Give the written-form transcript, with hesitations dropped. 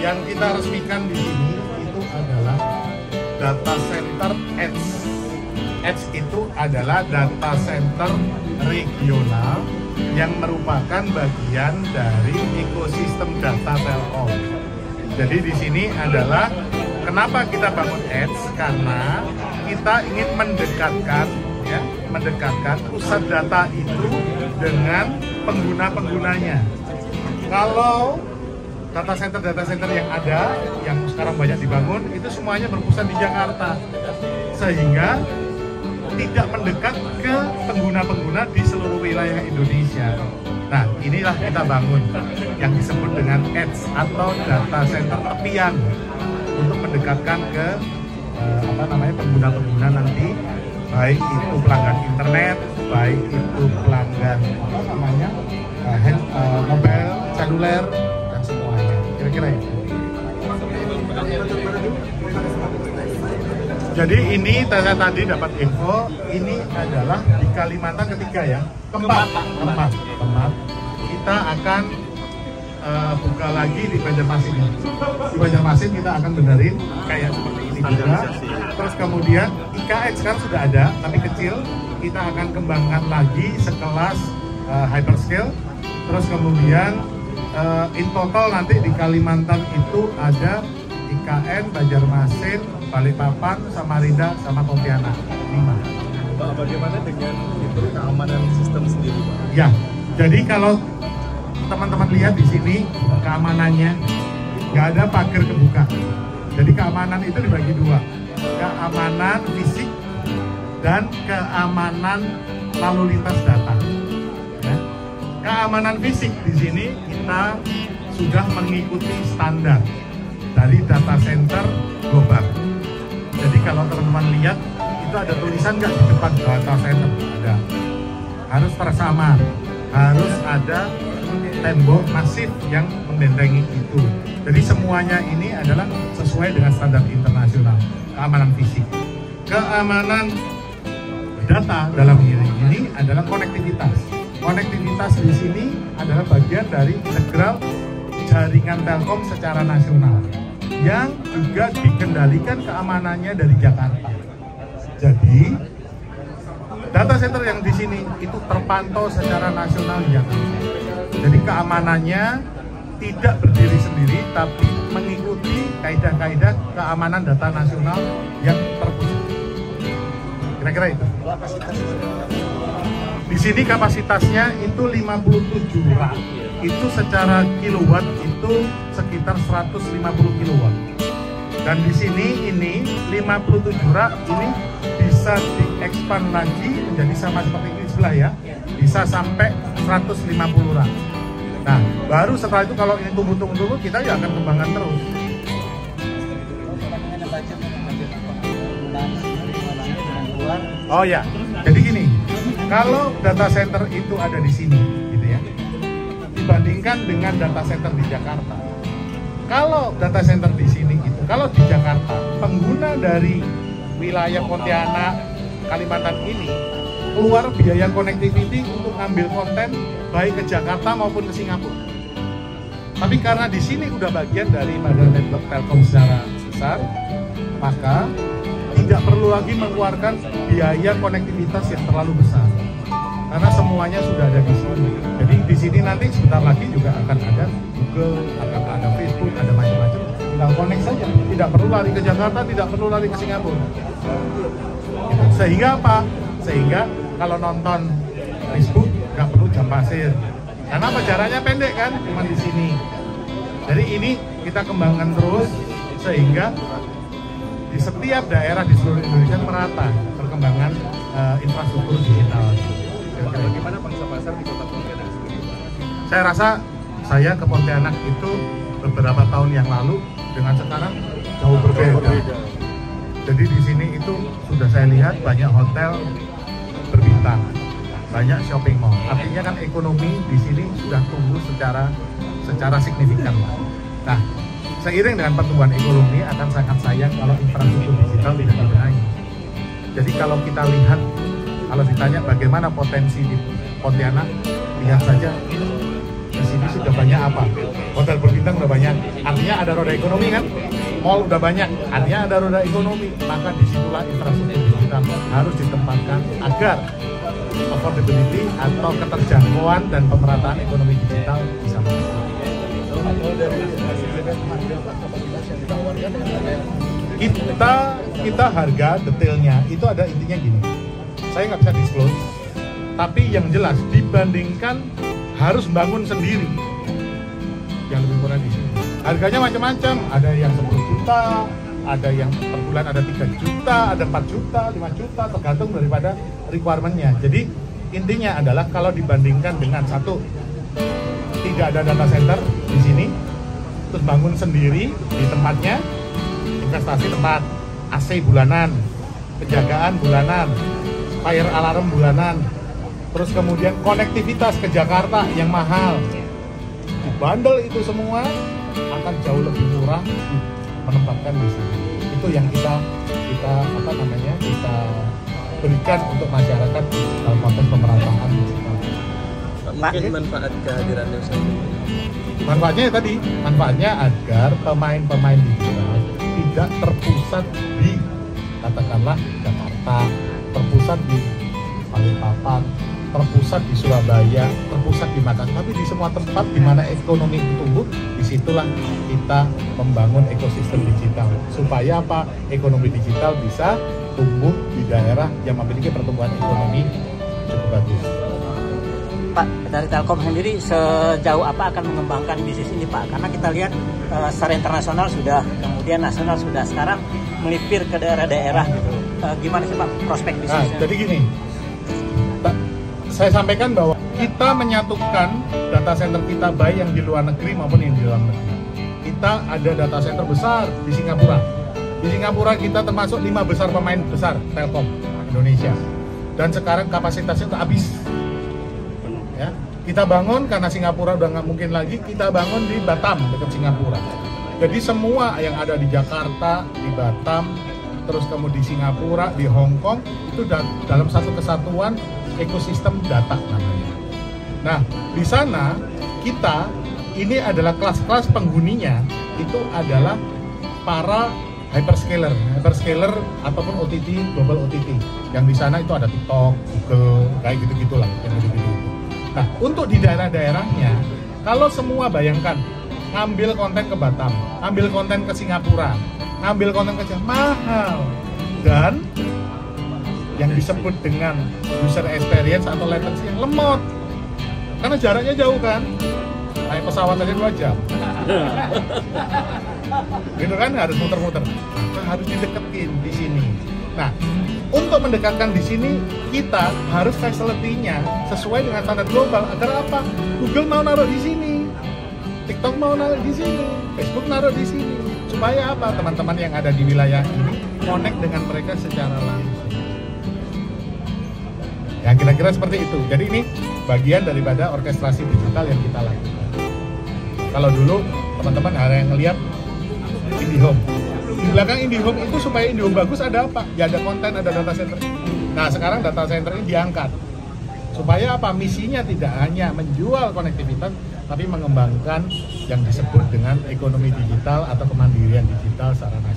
yang kita resmikan di sini itu adalah data center Edge. Edge itu adalah data center regional yang merupakan bagian dari ekosistem data Telkom. Jadi di sini adalah kenapa kita bangun Edge, karena kita ingin mendekatkan pusat data itu dengan pengguna-penggunanya. Kalau data center yang ada, yang sekarang banyak dibangun, itu semuanya berpusat di Jakarta, sehingga tidak mendekat ke pengguna-pengguna di seluruh wilayah Indonesia. Nah, inilah kita bangun yang disebut dengan Edge atau data center tepian untuk mendekatkan ke pengguna-pengguna nanti, baik itu pelanggan internet, baik itu pelanggan mobile, seluler, dan semuanya. Kira-kira ya. Jadi ini saya tadi dapat info, ini adalah di Kalimantan ketiga ya, keempat. Kita akan buka lagi di Banjarmasin. Di Banjarmasin kita akan benerin kayak seperti ini juga. Terus kemudian IKX kan sudah ada, tapi kecil. Kita akan kembangkan lagi sekelas hyperscale. Terus kemudian in total nanti di Kalimantan itu ada IKN, Banjarmasin, Balikpapan, Samarinda, sama Pontianak. 5. Pak, bagaimana dengan itu keamanan sistem sendiri, Pak? Ya, jadi kalau teman-teman lihat di sini keamanannya nggak ada pagar kebuka. Jadi keamanan itu dibagi dua, keamanan fisik dan keamanan lalu lintas data. Ya. Keamanan fisik di sini kita sudah mengikuti standar dari data center global. Jadi kalau teman-teman lihat itu ada tulisan nggak di depan data center? Ada. Harus tersamar, harus ada tembok masif yang membentengi itu. Jadi semuanya ini adalah sesuai dengan standar internasional keamanan fisik. Keamanan data dalam ini adalah konektivitas. Konektivitas di sini adalah bagian dari integral jaringan Telkom secara nasional yang juga dikendalikan keamanannya dari Jakarta. Jadi data center yang di sini itu terpantau secara nasional di Jakarta. Jadi keamanannya tidak berdiri sendiri, tapi mengikuti kaidah-kaidah keamanan data nasional yang terpusat. Kira-kira itu. Di sini kapasitasnya itu 57 rak. Itu secara kilowatt itu sekitar 150 kilowatt. Dan di sini ini 57 rak ini bisa diekspand lagi menjadi sama seperti ini sebelah ya. Bisa sampai 150 rak. Nah, baru setelah itu kalau ini tumbuh kita ya akan kembangkan terus. Oh ya, jadi gini, kalau data center itu ada di sini, gitu ya, dibandingkan dengan data center di Jakarta. Kalau data center di sini itu, kalau di Jakarta, pengguna dari wilayah Pontianak, Kalimantan ini keluar biaya connectivity untuk ngambil konten baik ke Jakarta maupun ke Singapura. Tapi karena di sini udah bagian dari mother network Telkom secara besar, maka tidak perlu lagi mengeluarkan biaya konektivitas yang terlalu besar. Karena semuanya sudah ada di sini. Jadi di sini nanti sebentar lagi juga akan ada Google, akan ada Facebook, ada macam-macam. Tinggal connect saja. Tidak perlu lari ke Jakarta, tidak perlu lari ke Singapura. Gitu. Sehingga apa? Sehingga kalau nonton Facebook nggak perlu jam pasir. Karena apa, jaraknya pendek kan, cuma di sini. Jadi ini kita kembangkan terus sehingga di setiap daerah di seluruh Indonesia merata perkembangan infrastruktur digital. Bagaimana pangsa pasar di Kota Pontianak sendiri? Saya rasa saya ke Pontianak itu beberapa tahun yang lalu dengan sekarang jauh berbeda. Jadi di sini itu sudah saya lihat banyak hotel berbintang, banyak shopping mall. Artinya kan ekonomi di sini sudah tumbuh secara signifikan. Nah, seiring dengan pertumbuhan ekonomi akan sangat sayang kalau infrastruktur digital tidak dibenahi. Jadi kalau kita lihat, kalau ditanya bagaimana potensi di Pontianak, lihat saja di sini Jadi sudah banyak apa? Hotel berbintang udah banyak, artinya ada roda ekonomi kan? Mall udah banyak, artinya ada roda ekonomi. Maka disitulah infrastruktur digital harus ditempatkan agar affordability atau keterjangkauan dan pemerataan ekonomi digital bisa masuk. Kita harga detailnya itu ada intinya gini. Saya nggak bisa disclose, tapi yang jelas dibandingkan harus bangun sendiri yang lebih murah di sini. Harganya macam-macam, ada yang 10 juta, ada yang per bulan ada 3 juta, ada 4 juta, 5 juta, tergantung daripada requirement-nya. Jadi intinya adalah kalau dibandingkan dengan satu, tidak ada data center di sini, terus bangun sendiri di tempatnya, investasi tempat, AC bulanan, penjagaan bulanan, fire alarm bulanan, terus kemudian konektivitas ke Jakarta yang mahal. Dibandel itu semua akan jauh lebih murah menempatkan di sini. Itu yang kita berikan untuk masyarakat dalam konteks pemerataan digital. Mungkin manfaat kehadiran yang saya manfaatnya ya tadi, manfaatnya agar pemain-pemain digital tidak terpusat di katakanlah Jakarta, terpusat di Balikpapan, terpusat di Surabaya, terpusat di Makassar, tapi di semua tempat di mana ekonomi itu tumbuh, disitulah kita membangun ekosistem digital supaya apa? Ekonomi digital bisa tumbuh di daerah yang memiliki pertumbuhan ekonomi cukup bagus. Pak, dari Telkom sendiri sejauh apa akan mengembangkan bisnis ini Pak? Karena kita lihat secara internasional sudah, kemudian nasional sudah, sekarang melipir ke daerah-daerah gitu. Gimana sih Pak prospek bisnisnya? Jadi gini, saya sampaikan bahwa kita menyatukan data center kita baik yang di luar negeri maupun yang di dalam negeri. Kita ada data center besar di Singapura. Di Singapura kita termasuk 5 besar pemain besar Telkom Indonesia. Dan sekarang kapasitasnya udah habis. Ya, kita bangun karena Singapura udah nggak mungkin lagi, kita bangun di Batam dekat Singapura. Jadi semua yang ada di Jakarta, di Batam, terus kemudian di Singapura, di Hong Kong itu dalam satu kesatuan ekosistem data namanya. Nah, di sana kita ini adalah kelas-kelas penghuninya itu adalah para hyperscaler ataupun OTT, global OTT. Yang di sana itu ada TikTok, Google, kayak gitu-gitulah, yang gitu-gitu. Nah, untuk di daerah-daerahnya, kalau semua bayangkan, ngambil konten ke Batam, ngambil konten ke Singapura, ngambil konten ke mahal, dan yang disebut dengan user experience atau latency yang lemot, karena jaraknya jauh kan, naik pesawat aja 2 jam, gitu kan, harus muter-muter, nah, harus dideketin di sini. Nah, untuk mendekatkan di sini, kita harus facility-nya sesuai dengan standar global. Agar apa? Google mau naruh di sini, TikTok mau naruh di sini, Facebook naruh di sini. Supaya apa? Teman-teman yang ada di wilayah ini connect dengan mereka secara langsung. Ya, kira-kira seperti itu. Jadi ini bagian daripada orkestrasi digital yang kita lakukan. Kalau dulu teman-teman ada yang ngelihat IndiHome. Di belakang IndiHome itu supaya IndiHome bagus ada apa? Ya ada konten, ada data center. Nah sekarang data center ini diangkat supaya apa? Misinya tidak hanya menjual konektivitas, tapi mengembangkan yang disebut dengan ekonomi digital atau kemandirian digital secara nasional.